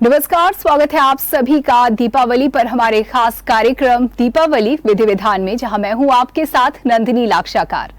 नमस्कार, स्वागत है आप सभी का दीपावली पर हमारे खास कार्यक्रम दीपावली विधि विधान में, जहां मैं हूं आपके साथ नंदिनी लाक्षाकार।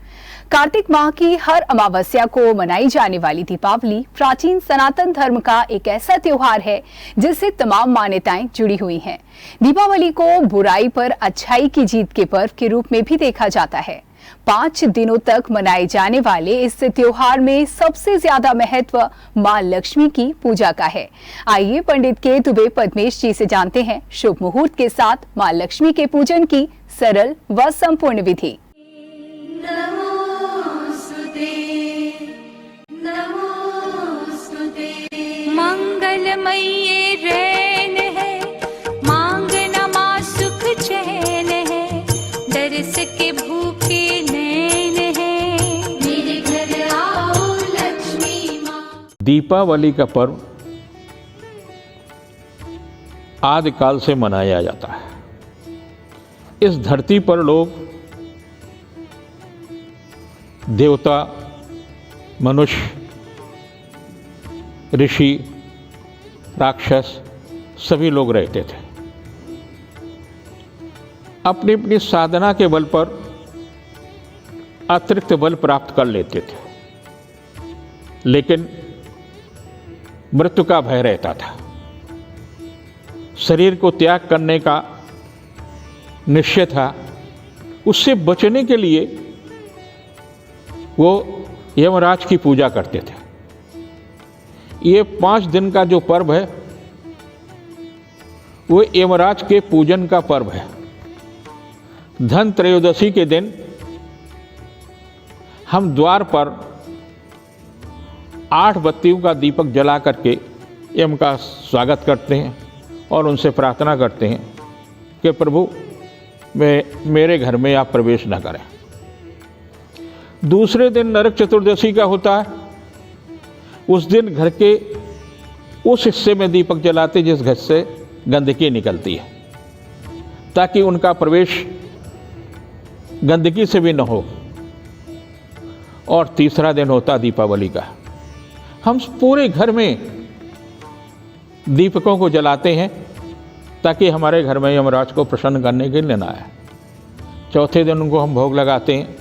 कार्तिक माह की हर अमावस्या को मनाई जाने वाली दीपावली प्राचीन सनातन धर्म का एक ऐसा त्योहार है जिससे तमाम मान्यताएं जुड़ी हुई हैं। दीपावली को बुराई पर अच्छाई की जीत के पर्व के रूप में भी देखा जाता है। 5 दिनों तक मनाए जाने वाले इस त्योहार में सबसे ज्यादा महत्व मां लक्ष्मी की पूजा का है। आइए पंडित के दुबे पद्मेश जी से जानते हैं शुभ मुहूर्त के साथ मां लक्ष्मी के पूजन की सरल व संपूर्ण विधि। मंगलमयी रैन है, मांगना मां सुख चैन है, दरस के भूखे नैन है, मेरे घर आओ लक्ष्मी मां। दीपावली का पर्व आदिकाल से मनाया जाता है। इस धरती पर लोग देवता, मनुष्य, ऋषि, राक्षस सभी लोग रहते थे। अपनी अपनी साधना के बल पर अतिरिक्त बल प्राप्त कर लेते थे, लेकिन मृत्यु का भय रहता था। शरीर को त्याग करने का निश्चय था। उससे बचने के लिए वो यमराज की पूजा करते थे। ये 5 दिन का जो पर्व है वो यमराज के पूजन का पर्व है। धन त्रयोदशी के दिन हम द्वार पर 8 बत्तियों का दीपक जला करके यम का स्वागत करते हैं और उनसे प्रार्थना करते हैं कि प्रभु मेरे घर में आप प्रवेश न करें। दूसरे दिन नरक चतुर्दशी का होता है। उस दिन घर के उस हिस्से में दीपक जलाते जिस घर से गंदगी निकलती है, ताकि उनका प्रवेश गंदगी से भी न हो। और तीसरा दिन होता दीपावली का। हम पूरे घर में दीपकों को जलाते हैं ताकि हमारे घर में यमराज को प्रसन्न करने के लिए न आए। चौथे दिन उनको हम भोग लगाते हैं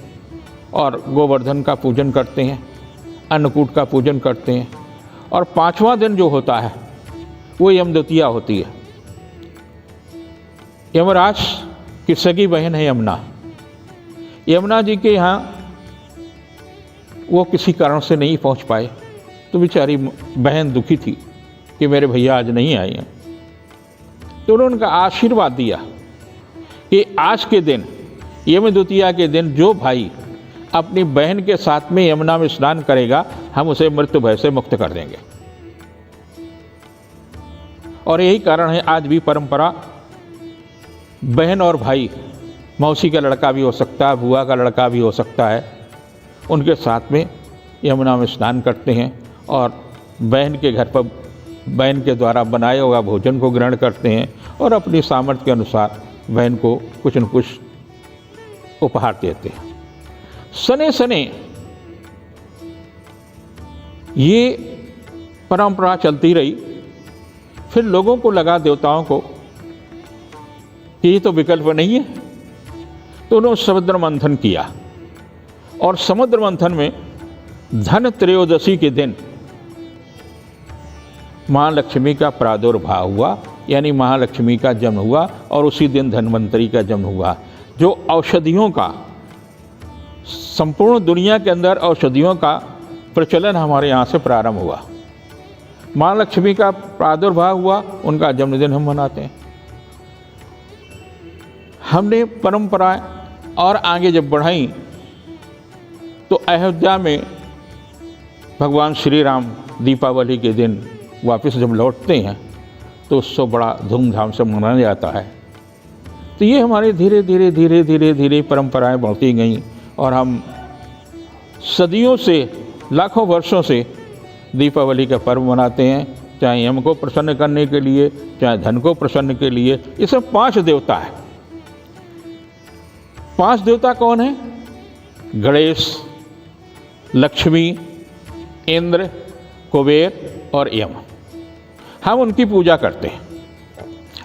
और गोवर्धन का पूजन करते हैं, अन्नकूट का पूजन करते हैं। और 5वां दिन जो होता है वो यमद्वितीया होती है। यमराज की सगी बहन है यमुना। यमुना जी के यहाँ वो किसी कारण से नहीं पहुँच पाए, तो बेचारी बहन दुखी थी कि मेरे भैया आज नहीं आए हैं। तो उन्होंने उनका आशीर्वाद दिया कि आज के दिन, यमद्वितीया के दिन, जो भाई अपनी बहन के साथ में यमुना में स्नान करेगा, हम उसे मृत्यु भय से मुक्त कर देंगे। और यही कारण है आज भी परंपरा, बहन और भाई, मौसी का लड़का भी हो सकता है, बुआ का लड़का भी हो सकता है, उनके साथ में यमुना में स्नान करते हैं और बहन के घर पर बहन के द्वारा बनाया हुआ भोजन को ग्रहण करते हैं और अपनी सामर्थ्य के अनुसार बहन को कुछ न कुछ उपहार देते हैं। सने सने ये परंपरा चलती रही। फिर लोगों को लगा, देवताओं को, कि ये तो विकल्प नहीं है। तो उन्होंने समुद्र मंथन किया और समुद्र मंथन में धन त्रयोदशी के दिन महालक्ष्मी का प्रादुर्भाव हुआ, यानी महालक्ष्मी का जन्म हुआ। और उसी दिन धन्वंतरी का जन्म हुआ। जो औषधियों का, संपूर्ण दुनिया के अंदर औषधियों का प्रचलन हमारे यहाँ से प्रारंभ हुआ। माँ लक्ष्मी का प्रादुर्भाव हुआ, उनका जन्मदिन हम मनाते हैं। हमने परंपराएं और आगे जब बढ़ाई तो अयोध्या में भगवान श्री राम दीपावली के दिन वापस जब लौटते हैं तो उसको बड़ा धूमधाम से मनाया जाता है। तो ये हमारे धीरे धीरे धीरे धीरे धीरे परंपराएं बढ़ती गईं और हम सदियों से, लाखों वर्षों से दीपावली का पर्व मनाते हैं, चाहे यम को प्रसन्न करने के लिए, चाहे धन को प्रसन्न के लिए। ये सब 5 देवता है। 5 देवता कौन है? गणेश, लक्ष्मी, इंद्र, कुबेर और यम। हम उनकी पूजा करते हैं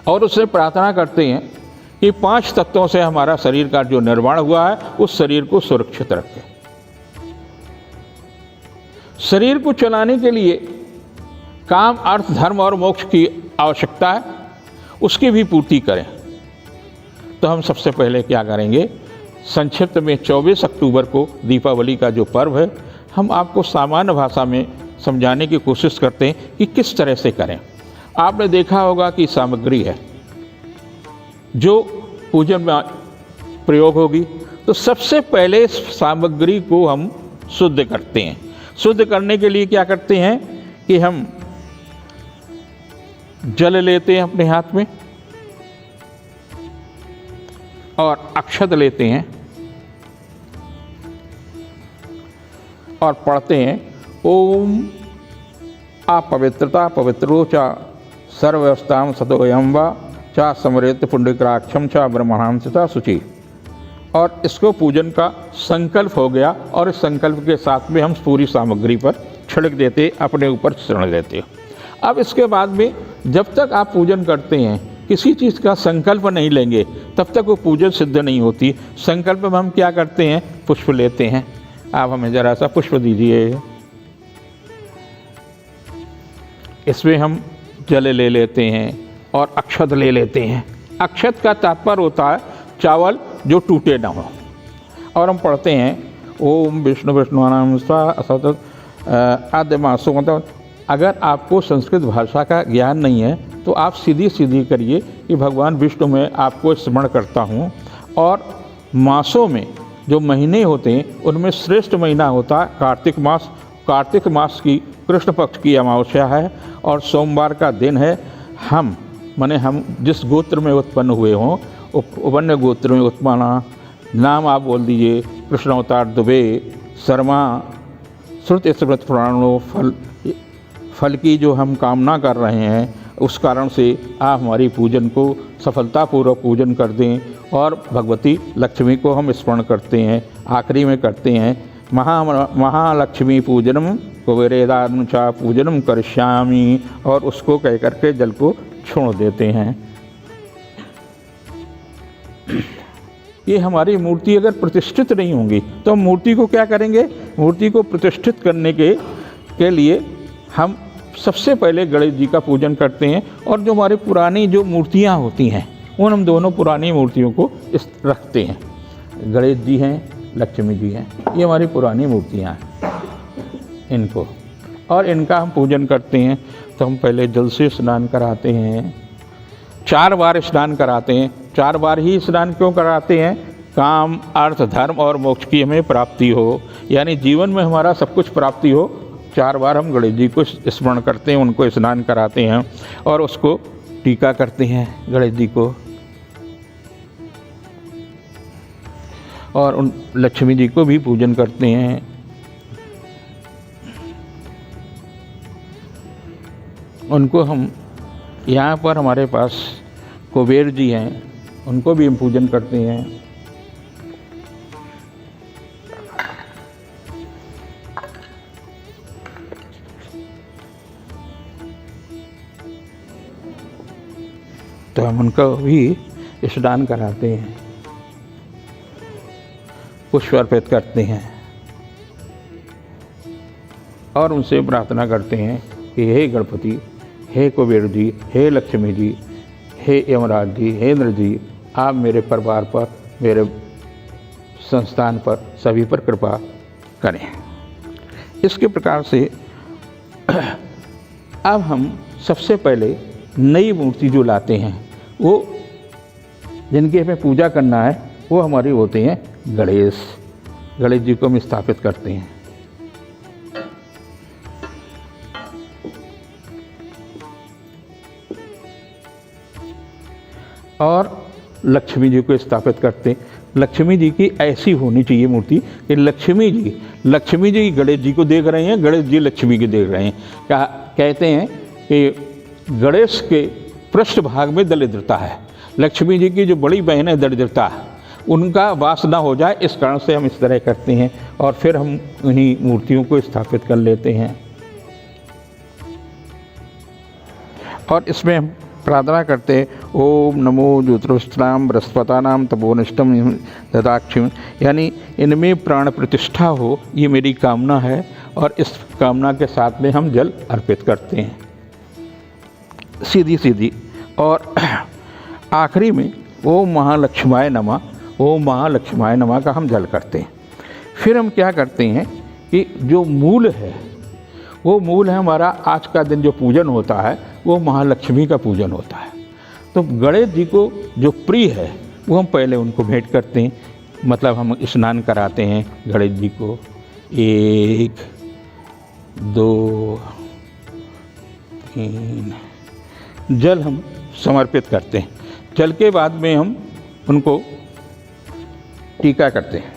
और उससे प्रार्थना करते हैं कि 5 तत्वों से हमारा शरीर का जो निर्माण हुआ है उस शरीर को सुरक्षित रखें। शरीर को चलाने के लिए काम, अर्थ, धर्म और मोक्ष की आवश्यकता है, उसकी भी पूर्ति करें। तो हम सबसे पहले क्या करेंगे, संक्षिप्त में 24 अक्टूबर को दीपावली का जो पर्व है, हम आपको सामान्य भाषा में समझाने की कोशिश करते हैं कि किस तरह से करें। आपने देखा होगा कि सामग्री है जो पूजन में प्रयोग होगी, तो सबसे पहले इस सामग्री को हम शुद्ध करते हैं। शुद्ध करने के लिए क्या करते हैं कि हम जल लेते हैं अपने हाथ में और अक्षत लेते हैं और पढ़ते हैं ओम अपवित्रता पवित्रो च सर्वव्यवस्थां सतोयं वा चा समरेत पुंडरीकाक्षं च ब्रह्मणां च शुचि। और इसको पूजन का संकल्प हो गया और इस संकल्प के साथ में हम पूरी सामग्री पर छिड़क देते, अपने ऊपर चढ़ देते। अब इसके बाद में जब तक आप पूजन करते हैं किसी चीज़ का संकल्प नहीं लेंगे तब तक वो पूजन सिद्ध नहीं होती। संकल्प में हम क्या करते हैं, पुष्प लेते हैं। आप हमें ज़रा सा पुष्प दीजिए। इसमें हम जल ले लेते हैं और अक्षत ले लेते हैं। अक्षत का तात्पर्य होता है चावल जो टूटे ना हो। और हम पढ़ते हैं ओम विष्णु विष्णुनाम आद्य मासो। मतलब अगर आपको संस्कृत भाषा का ज्ञान नहीं है तो आप सीधी करिए कि भगवान विष्णु में आपको स्मरण करता हूँ। और मासों में जो महीने होते हैं उनमें श्रेष्ठ महीना होता है कार्तिक मास। कार्तिक मास की कृष्ण पक्ष की अमावस्या है और सोमवार का दिन है। हम जिस गोत्र में उत्पन्न हुए हों, वन्य गोत्र में उत्पन्न, नाम आप बोल दीजिए कृष्ण अवतार दुबे, शर्मा, श्रुति स्मृत पुराणों, फल की जो हम कामना कर रहे हैं उस कारण से आप हमारी पूजन को सफलतापूर्वक पूजन कर दें। और भगवती लक्ष्मी को हम स्मरण करते हैं, आखिरी में करते हैं महालक्ष्मी पूजनम कुबेरेदान चा पूजनम करिष्यामि। और उसको कह करके जल को छोड़ देते हैं। ये हमारी मूर्ति अगर प्रतिष्ठित नहीं होंगी तो हम मूर्ति को क्या करेंगे, मूर्ति को प्रतिष्ठित करने के लिए हम सबसे पहले गणेश जी का पूजन करते हैं। और जो हमारे पुरानी जो मूर्तियाँ होती हैं उन हम दोनों पुरानी मूर्तियों को रखते हैं। गणेश जी हैं, लक्ष्मी जी हैं, ये हमारी पुरानी मूर्तियाँ हैं इनको। और इनका हम पूजन करते हैं तो हम पहले जल से स्नान कराते हैं। 4 बार स्नान कराते हैं। 4 बार ही स्नान क्यों कराते हैं, काम, अर्थ, धर्म और मोक्ष की हमें प्राप्ति हो, यानी जीवन में हमारा सब कुछ प्राप्ति हो। 4 बार हम गणेश जी को स्मरण करते हैं, उनको स्नान कराते हैं और उसको टीका करते हैं गणेश जी को। और उन लक्ष्मी जी को भी पूजन करते हैं। उनको हम यहाँ पर हमारे पास कुबेर जी हैं, उनको भी हम पूजन करते हैं। तो हम उनको भी स्नान कराते हैं, पुष्प अर्पित करते हैं और उनसे प्रार्थना करते हैं कि हे गणपति, हे कुबेर जी, हे लक्ष्मी जी, हे यमराज जी, हे इंद्र जी, आप मेरे परिवार पर, मेरे संस्थान पर, सभी पर कृपा करें। इसके प्रकार से अब हम सबसे पहले नई मूर्ति जो लाते हैं, वो जिनकी हमें पूजा करना है, वो हमारे होते हैं गणेश। गणेश जी को हम स्थापित करते हैं। और लक्ष्मी जी को स्थापित करते हैं। लक्ष्मी जी की ऐसी होनी चाहिए मूर्ति कि लक्ष्मी जी गणेश जी को देख रहे हैं, गणेश जी लक्ष्मी को देख रहे हैं। कहते हैं कि गणेश के पृष्ठभाग में दरिद्रता है, लक्ष्मी जी की जो बड़ी बहन है दरिद्रता है, उनका वास ना हो जाए, इस कारण से हम इस तरह करते हैं। और फिर हम उन्हीं मूर्तियों को स्थापित कर लेते हैं। और इसमें हम प्रार्थना करते हैं, ओम नमो ज्योतिष्ठाम बृहस्पतानाम तपोनिष्ठम ददाक्षिम, यानी इनमें प्राण प्रतिष्ठा हो, ये मेरी कामना है। और इस कामना के साथ में हम जल अर्पित करते हैं, सीधी सीधी। और आखिरी में ओम महालक्ष्माय नमः, ओम महालक्ष्माय नमः का हम जल करते हैं। फिर हम क्या करते हैं कि जो मूल है, वो मूल है हमारा आज का दिन जो पूजन होता है, वो महालक्ष्मी का पूजन होता है। तो गणेश जी को जो प्रिय है वो हम पहले उनको भेंट करते हैं, मतलब हम स्नान कराते हैं गणेश जी को। 1 2 3 जल हम समर्पित करते हैं। जल के बाद में हम उनको टीका करते हैं,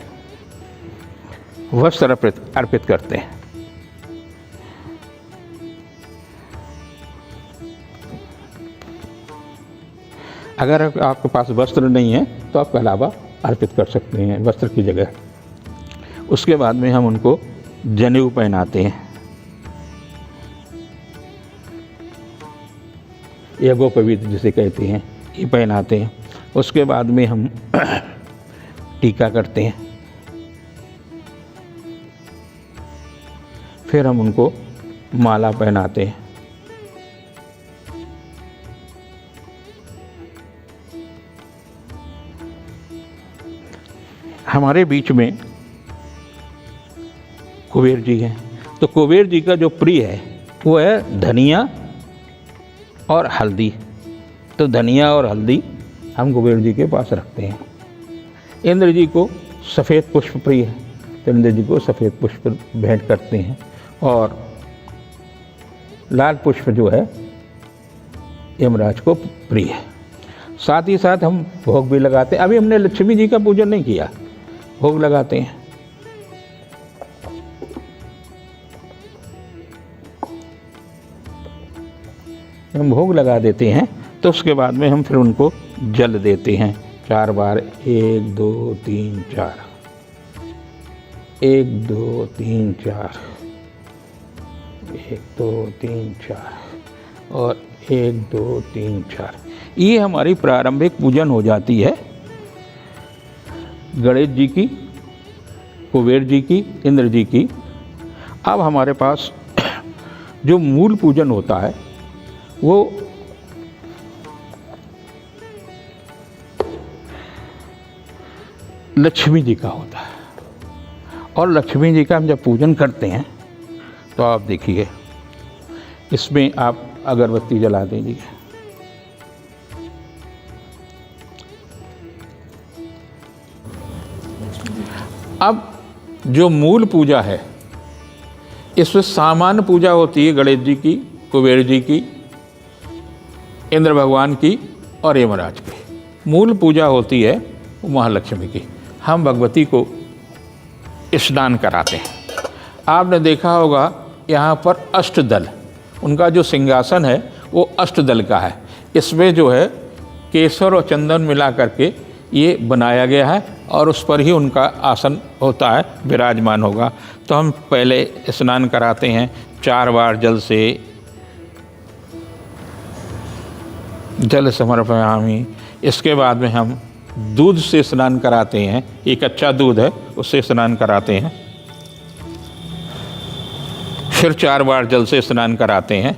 वस्त्र अर्पित करते हैं। अगर आपके पास वस्त्र नहीं है तो आप कलावा अर्पित कर सकते हैं वस्त्र की जगह। उसके बाद में हम उनको जनेऊ पहनाते हैं, यज्ञोपवीत जिसे कहते हैं, ये पहनाते हैं। उसके बाद में हम टीका करते हैं। फिर हम उनको माला पहनाते हैं। हमारे बीच में कुबेर जी हैं, तो कुबेर जी का जो प्रिय है वो है धनिया और हल्दी। तो धनिया और हल्दी हम कुबेर जी के पास रखते हैं। इंद्र जी को सफ़ेद पुष्प प्रिय है, तो इंद्र जी को सफ़ेद पुष्प भेंट करते हैं। और लाल पुष्प जो है यमराज को प्रिय है। साथ ही साथ हम भोग भी लगाते हैं। अभी हमने लक्ष्मी जी का पूजन नहीं किया, भोग लगाते हैं। हम भोग लगा देते हैं तो उसके बाद में हम फिर उनको जल देते हैं 4 बार। 1 2 3 4, 1 2 3 4, 1 2 3 4 और 1 2 3 4। ये हमारी प्रारंभिक पूजन हो जाती है गणेश जी की, कुबेर जी की, इंद्र जी की। अब हमारे पास जो मूल पूजन होता है वो लक्ष्मी जी का होता है। और लक्ष्मी जी का हम जब पूजन करते हैं तो आप देखिए, इसमें आप अगरबत्ती जला दीजिए। अब जो मूल पूजा है, इसमें सामान्य पूजा होती है गणेश जी की, कुबेर जी की, इंद्र भगवान की और यमराज की। मूल पूजा होती है वो महालक्ष्मी की। हम भगवती को स्नान कराते हैं। आपने देखा होगा यहाँ पर अष्टदल, उनका जो सिंहासन है वो अष्टदल का है। इसमें जो है केसर और चंदन मिला करके ये बनाया गया है और उस पर ही उनका आसन होता है, विराजमान होगा। तो हम पहले स्नान कराते हैं 4 बार जल से। जल समर्पयामि। इसके बाद में हम दूध से स्नान कराते हैं। एक अच्छा दूध है, उससे स्नान कराते हैं। फिर 4 बार जल से स्नान कराते हैं।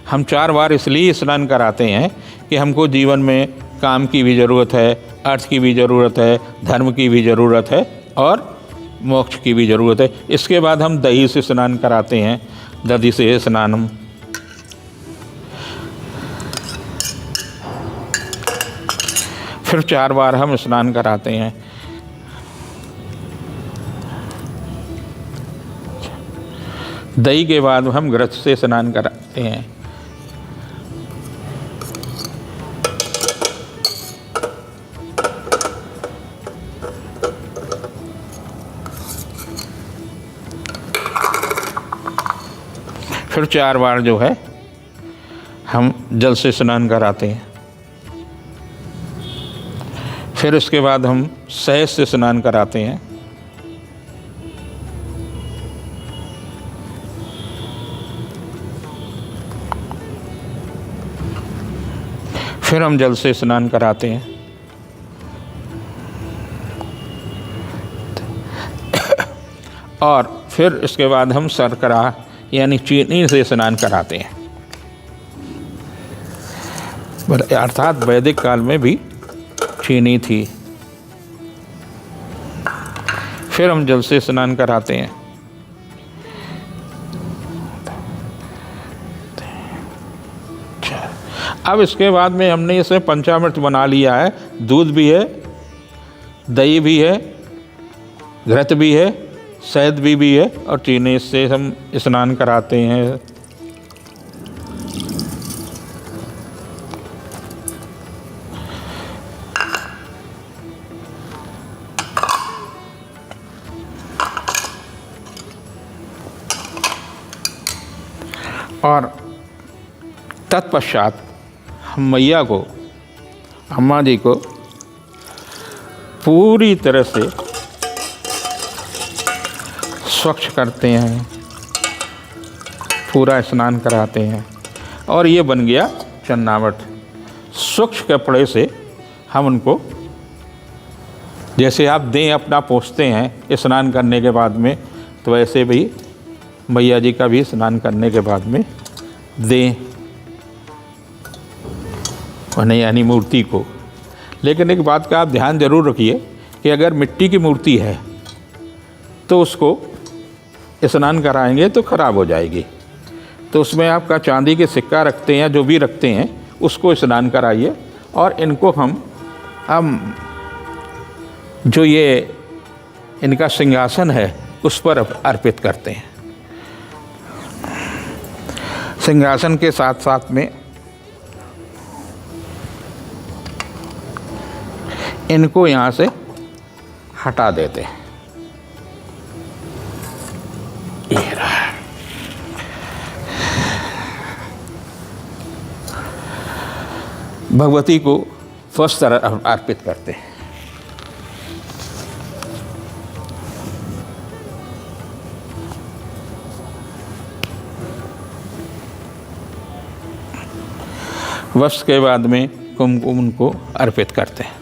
हम 4 बार इसलिए स्नान कराते हैं कि हमको जीवन में काम की भी ज़रूरत है, अर्थ की भी ज़रूरत है, धर्म की भी ज़रूरत है और मोक्ष की भी ज़रूरत है। इसके बाद हम दही से स्नान कराते हैं, दधि से स्नानम। फिर 4 बार हम स्नान कराते हैं। दही के बाद हम घृत से स्नान कराते हैं। फिर 4 बार जो है हम जल से स्नान कराते हैं। फिर उसके बाद हम सहज से स्नान कराते हैं। फिर हम जल से स्नान कराते हैं। और फिर इसके बाद हम शर्करा यानी चीनी से स्नान कराते हैं। अर्थात वैदिक काल में भी चीनी थी। फिर हम जल से स्नान कराते हैं। अब इसके बाद में हमने इसे पंचामृत बना लिया है। दूध भी है, दही भी है, घृत भी है, शहद भी है और चीनी से हम स्नान कराते हैं। और तत्पश्चात हम मैया को, अम्मा जी को पूरी तरह से स्वच्छ करते हैं, पूरा स्नान कराते हैं और ये बन गया चन्नावट। स्वच्छ कपड़े से हम उनको, जैसे आप दें अपना पोंछते हैं स्नान करने के बाद में, तो वैसे भी मैया जी का भी स्नान करने के बाद में दें उन्हें, यानी मूर्ति को। लेकिन एक बात का आप ध्यान जरूर रखिए कि अगर मिट्टी की मूर्ति है तो उसको स्नान कराएंगे तो खराब हो जाएगी। तो उसमें आपका चांदी के सिक्का रखते हैं, जो भी रखते हैं, उसको स्नान कराइए। और इनको हम जो ये इनका सिंहासन है उस पर अर्पित करते हैं। सिंहासन के साथ साथ में इनको यहाँ से हटा देते हैं। ये रहा। भगवती को वस्त्र अर्पित करते हैं। वस्त्र के बाद में कुमकुम उनको अर्पित करते हैं।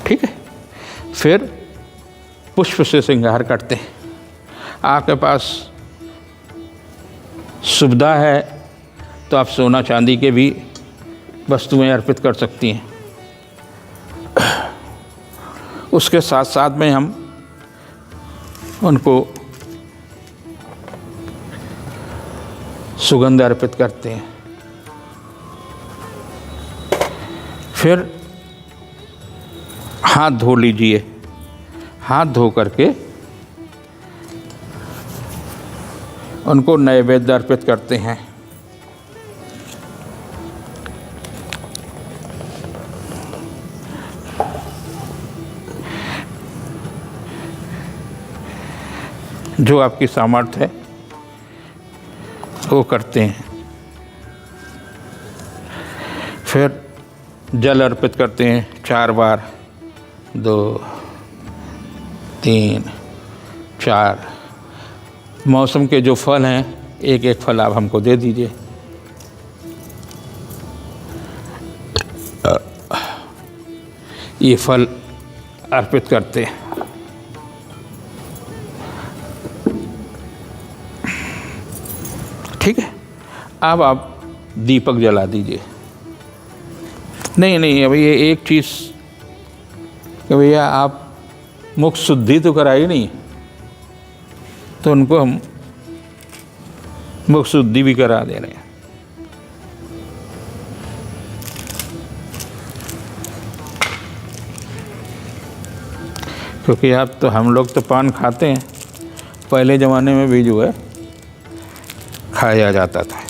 ठीक है। फिर पुष्प से श्रृंगार करते हैं। आपके पास सुविधा है तो आप सोना चांदी के भी वस्तुएं अर्पित कर सकती हैं। उसके साथ साथ में हम उनको सुगंध अर्पित करते हैं। फिर हाथ धो लीजिए। हाथ धो करके उनको नैवेद्य अर्पित करते हैं। जो आपकी सामर्थ्य है वो करते हैं। फिर जल अर्पित करते हैं 4 बार, 2, 3, 4। मौसम के जो फल हैं एक एक फल आप हमको दे दीजिए। ये फल अर्पित करते हैं। ठीक है। अब आप दीपक जला दीजिए। नहीं, अभी ये एक चीज़ कि भैया आप मुख शुद्धि तो कराई नहीं, तो उनको हम मुख शुद्धि भी करा दे रहे हैं। क्योंकि आप तो, हम लोग तो पान खाते हैं, पहले ज़माने में भी जो है खाया जाता था।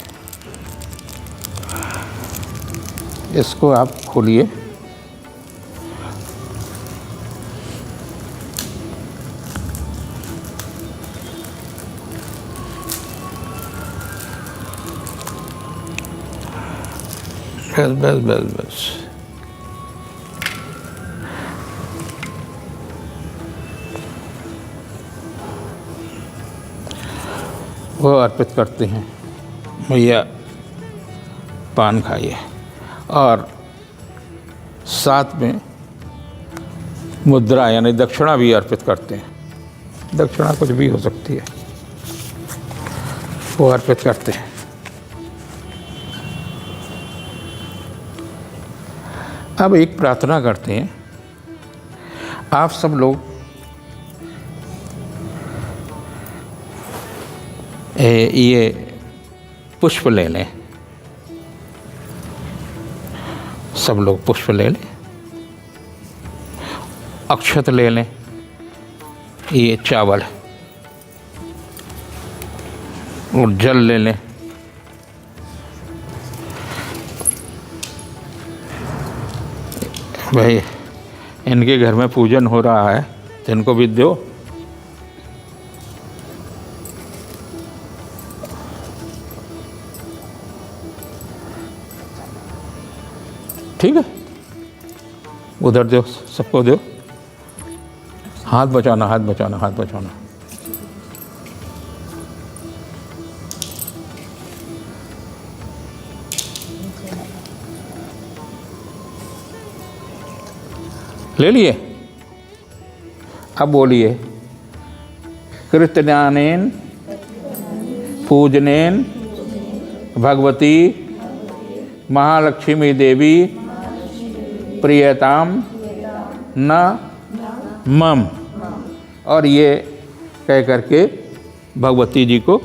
इसको आप खोलिए। बस वो अर्पित करते हैं। मैया पान खाइए और साथ में मुद्रा यानी दक्षिणा भी अर्पित करते हैं। दक्षिणा कुछ भी हो सकती है, वो अर्पित करते हैं। अब एक प्रार्थना करते हैं। आप सब लोग ये पुष्प ले लें, सब लोग पुष्प ले लें, अक्षत ले लें, ये चावल और जल ले लें। भाई इनके घर में पूजन हो रहा है तो इनको भी दो। ठीक है, उधर दो, सबको दो। हाथ बचाना, हाथ बचाना, हाथ बचाना। ले लिए? अब बोलिए, कृतज्ञानेन पूजनेन भगवती महालक्ष्मी देवी प्रियताम न मम। और ये कह करके भगवती जी को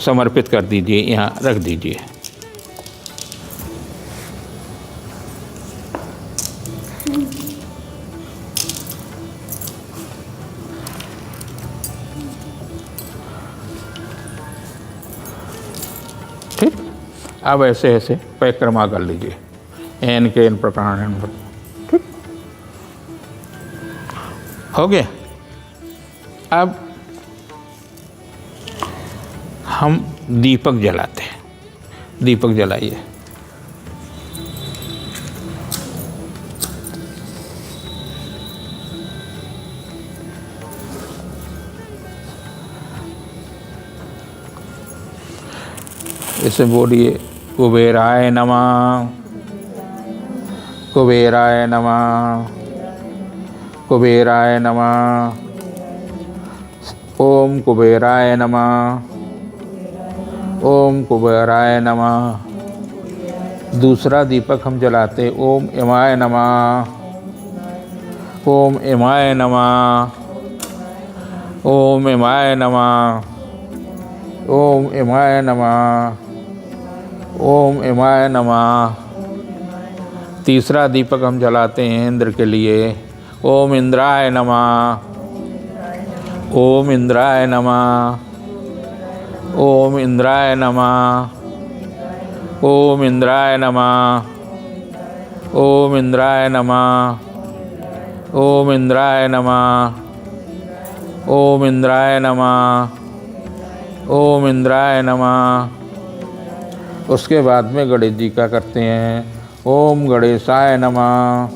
समर्पित कर दीजिए, यहाँ रख दीजिए। ठीक, अब ऐसे ऐसे परिक्रमा कर लीजिए, एन के इन प्रकार। ठीक, हो गया। अब हम दीपक जलाते हैं। दीपक जलाइए। इसे बोलिए, कुबेराय नमः, कुबेराय नमः, कुबेराय नमः, ओम कुबेराय नमः, ओम कुबेराय नमः। दूसरा दीपक हम जलाते, ओम इमाय नमः, ओम इमाय नमः, ओम इमाय नमः, ओम इमाय नमः, ओम इमाय नमः। तीसरा दीपक हम जलाते हैं इंद्र के लिए, ओम इंद्राय नमः, ओम इंद्राय नमः, ओम इंद्राय नमः, ओम इंद्राय नमः, ओम इंद्राय नमः, ओम इंद्राय नमः, ओम इंद्राय नमः, ओम इंद्राय नमः। उसके बाद में गणेश जी का करते हैं, ओम गणेशाय नमः,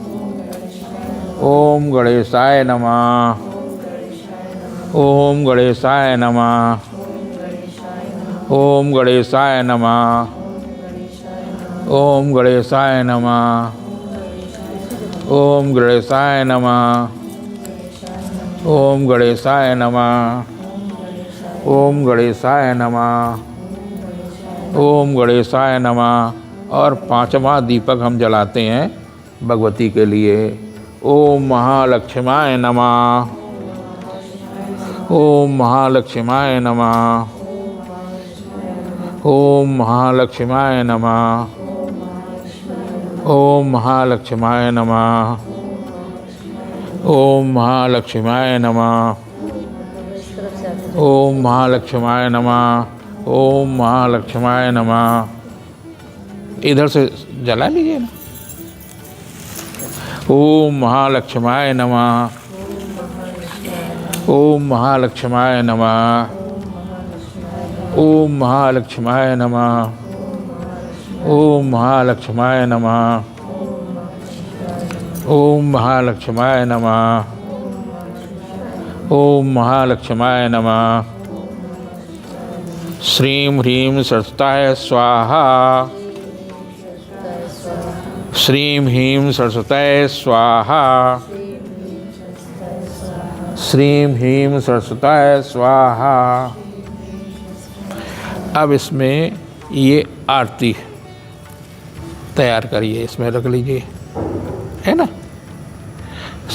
ओम गणेशाय नमः, ओम गणेशाय नमः, ओम गणेशाय नमः, ओम गणेशाय नमः, ओम गणेशाय नमः, ओम गणेशाय नमः, ओम गणेशाय नमः, ओम गणेशाय नमः। और पांचवा दीपक हम जलाते हैं भगवती के लिए, ओम महालक्ष्माय नमः, ओम महालक्ष्माय नमः, ओम महालक्ष्माय नमः, ओम महालक्ष्माय नमः, ओम महालक्ष्माय नमः, ओम महालक्ष्माय नमः, ओम महालक्ष्माय नमः। इधर से जला लीजिए ना। ओम महालक्ष्माय नमः, ओम महालक्ष्माय नमः, ओम महालक्ष्माय नमः, ओम महालक्ष्माय नमः, ओम महालक्ष्माय नमः, ओम महालक्ष्माय नमः। श्रीं ह्रीं सरस्वत्याय स्वाहा, श्रीं ह्रीं सरस्वतये स्वाहा। श्रीं ह्रीं सरस्वतये स्वाहा। अब इसमें ये आरती तैयार करिए, इसमें रख लीजिए, है ना।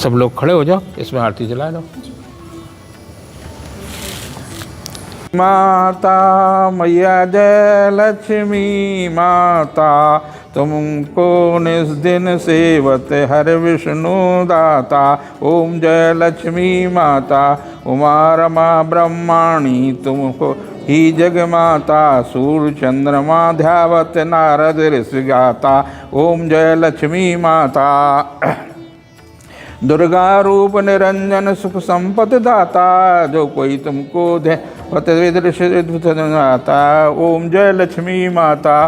सब लोग खड़े हो जाओ, इसमें आरती जला दो। माता मैया जय लक्ष्मी माता, तुमको निस दिन सेवत हर विष्णु दाता। ओम जय लक्ष्मी माता उमा रमा ब्रह्माणी, तुमको ही जग माता सूर्य चंद्रमा ध्यावत नारद ऋषि गाता। ओम जय लक्ष्मी माता दुर्गा रूप निरंजन सुख संपत दाता, जो कोई तुमको ध्याता। ओम जय लक्ष्मी माता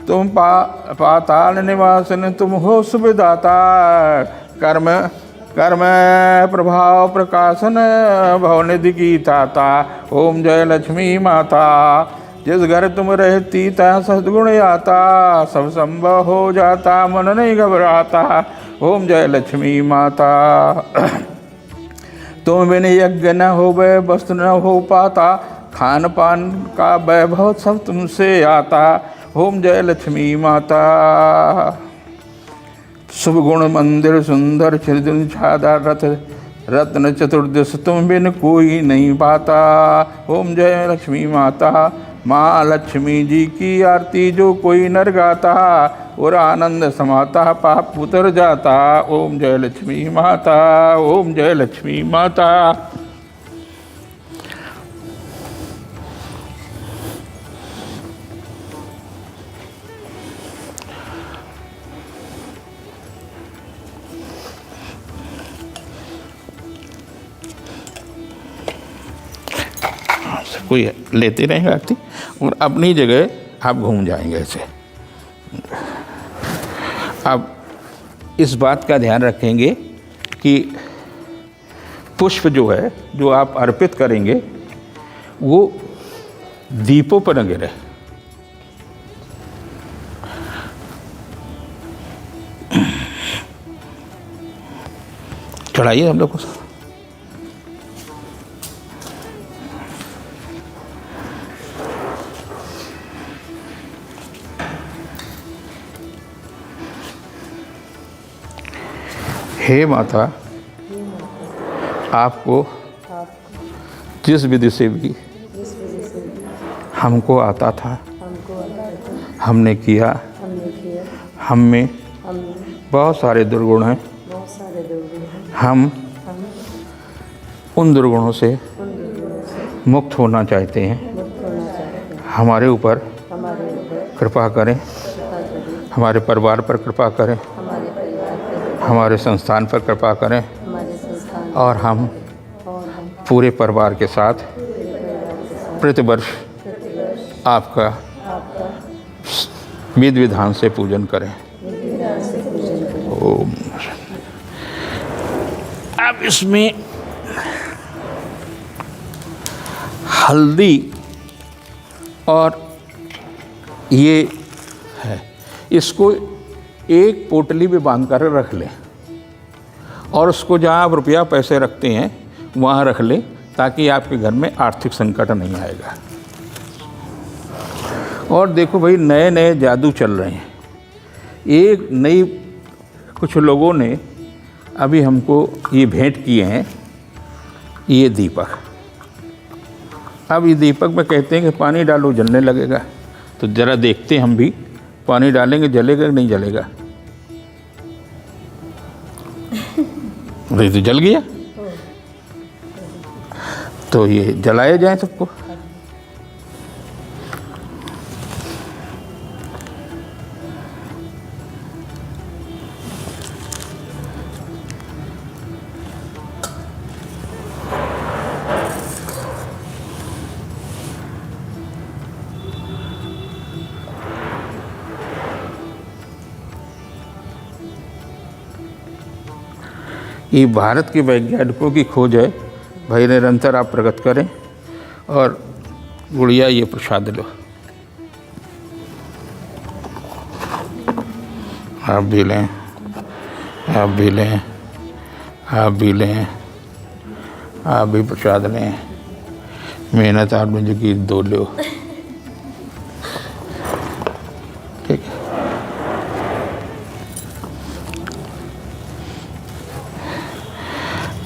तुम पाताल निवासन, तुम हो सुविदाता। कर्म कर्म प्रभाव प्रकाशन भवनिधि की ताता। ओम जय लक्ष्मी माता जिस घर तुम रहती ता सद्गुण आता, सब संभव हो जाता मन नहीं घबराता। ओम जय लक्ष्मी माता तुम बिन यज्ञ न हो वै वस्तु न हो पाता, खान पान का वैभव सब तुमसे आता। ओम जय लक्ष्मी माता शुभ गुण मंदिर सुंदर चिरदिन छादा रथ रत्न चतुर्दश, तुम बिन कोई नहीं पाता। ओम जय लक्ष्मी माता माँ लक्ष्मी जी की आरती जो कोई नर गाता, और आनंद समाता पाप उतर जाता। ओम जय लक्ष्मी माता ओम जय लक्ष्मी माता। कोई लेते रहेंगे आरती और अपनी जगह आप घूम जाएंगे ऐसे। अब इस बात का ध्यान रखेंगे कि पुष्प जो है जो आप अर्पित करेंगे वो दीपों पर न गिरे। चढ़ाइए हम लोग को। हे माता आपको जिस विधि से भी हमको आता था हमने किया, हम में बहुत सारे दुर्गुण हैं, हम उन दुर्गुणों से मुक्त होना चाहते हैं। हमारे ऊपर कृपा करें, हमारे परिवार पर कृपा करें, हमारे संस्थान पर कृपा करें और हम पूरे परिवार के साथ प्रतिवर्ष आपका विधि विधान से पूजन करें। ओम। अब इसमें हल्दी और ये है, इसको एक पोटली में बांध कर रख लें और उसको जहाँ आप रुपया पैसे रखते हैं वहाँ रख लें ताकि आपके घर में आर्थिक संकट नहीं आएगा। और देखो भाई नए नए जादू चल रहे हैं। एक नई कुछ लोगों ने अभी हमको ये भेंट किए हैं, ये दीपक। अब ये दीपक में कहते हैं कि पानी डालो जलने लगेगा, तो ज़रा देखते हैं हम भी पानी डालेंगे जलेगा कि नहीं जलेगा। तो जल गया, तो ये जलाए जाए सबको। ये भारत के वैज्ञानिकों की खोज है भाई, निरंतर आप प्रगत करें। और गुड़िया ये प्रसाद लो। आप भी लें, आप भी लें, आप भी लें, आप भी प्रसाद लें। मेहनत आपने जो की दो लो। ठीक है।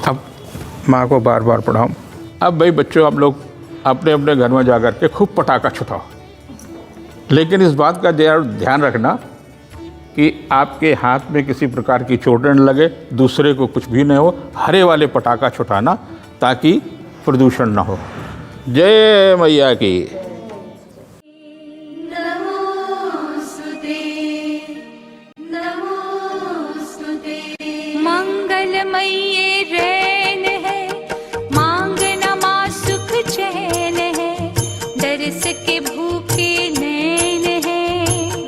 अब माँ को बार बार पढ़ाओ। अब भाई बच्चों, आप लोग अपने अपने घर में जा कर के खूब पटाखा छुटाओ, लेकिन इस बात का ध्यान रखना कि आपके हाथ में किसी प्रकार की चोट न लगे, दूसरे को कुछ भी न हो। हरे वाले पटाखा छुटाना ताकि प्रदूषण ना हो। जय मैया की। मंगलमयी रैन है, मांगना माँ सुख चैन है, दरस के भूखे नैन है,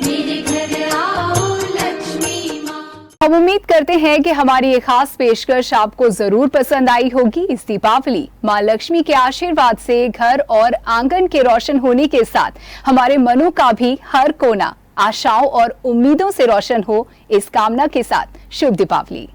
मेरे घर आओ लक्ष्मी माँ। हम उम्मीद करते हैं कि हमारी ये खास पेशकश आपको जरूर पसंद आई होगी। इस दीपावली माँ लक्ष्मी के आशीर्वाद से घर और आंगन के रोशन होने के साथ हमारे मनों का भी हर कोना आशाओं और उम्मीदों से रोशन हो, इस कामना के साथ शुभ दीपावली।